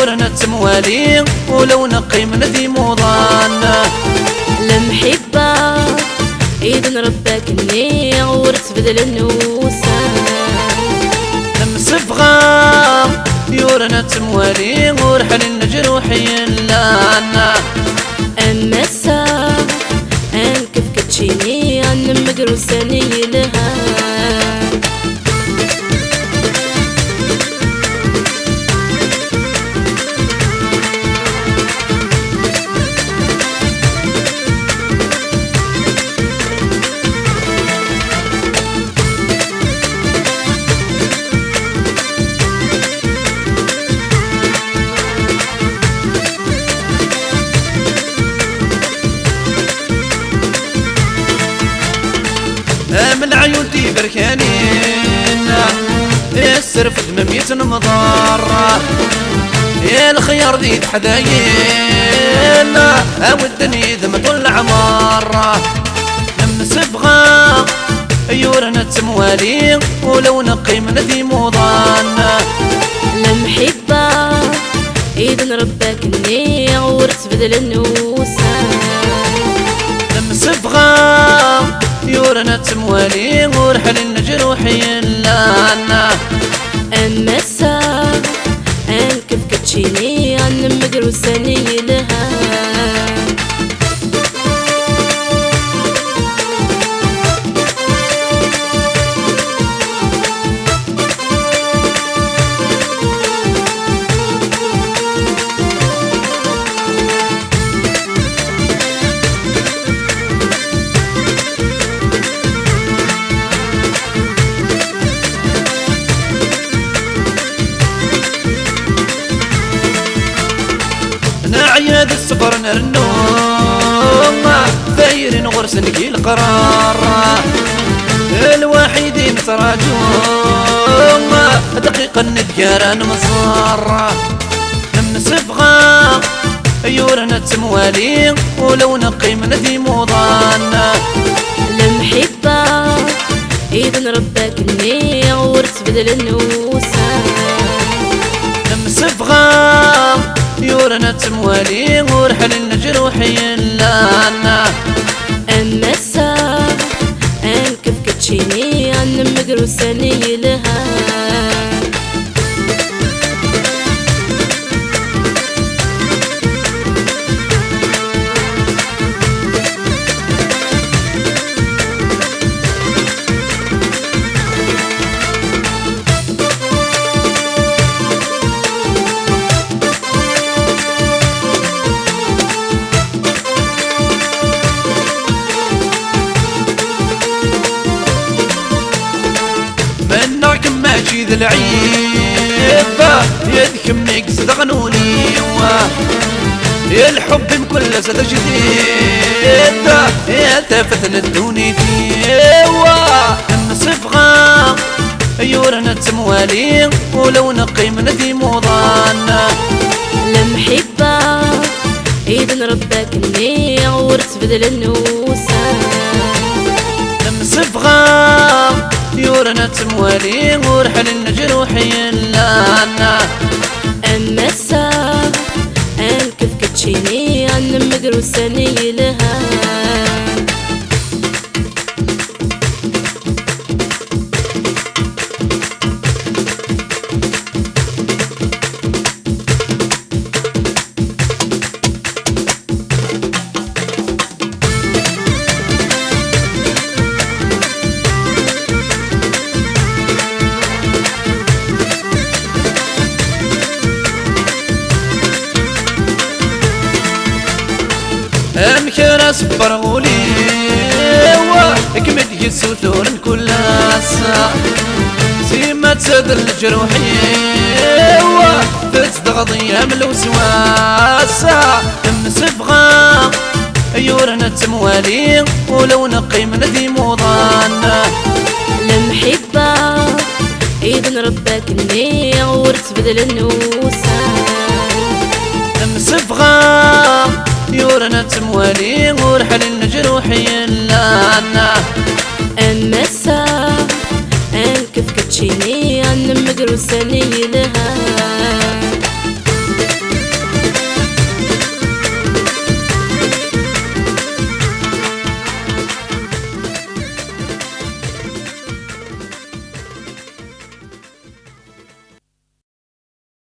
يورنا تموالي ولو نقي من ذي موضان المحبة إذن ربك إني ورت بدل النوسان المصفغة يورنا تموالي ورحل الجروحي لانا أما الساعة أن كيف كتشيني أن مقروساني لها من عيون بركانين السرف دمميت مضارة يا الخيار ذي حدايين ودني ذمة العمارة لم سبغى يورنا تموالي ولو نقي من ذي موضان المحبة إذن ربك إني ورت بدل النوسان لم سبغى يورنا تموالي ورحل الجروحي لانا أما الساعة أن كيف كتشيني أن مقروساني لها عياد السفر نرنوم ثايرين غرس نقي القرار الوحيدين تراجوم دقيقة نديار مصار من سفغة يورنا تموالي ولو نقي من ذي موضان المحبة إذن ربك إني ورت بدل النوسان من سفغة يورنا تموالي ورحل الجروحي لانا أما الساعة أن كيف كتشيني أن مقروساني لها ماشي ذا العيبة يذكم نقصد غنوني يا الحب بكل سنة جديدة يا تفتن الدوني ديوة الصفغة يورنا تموالي ولو نقي من ذي موضان المحبة إذن ربك إني ورت بدل النوسان الصفغة يورنا تموالي ورحل الجروحي لانا أما الساعة أن كيف كتشيني أن مقروساني لها أمكر أصبر غولي كمد يسوثور كل ساعة سيما تسدر الجروحي تصدق ضيام الوسواسة تم صبغة يورنا تموالي ولو نقي من ذي موضان المحبة إذن ربك إني ورت بدل النوسان تم صبغة يورنا تموالي ورحل الجروحي لانا أما الساعة أن كيف كتشيني أن مقروساني لها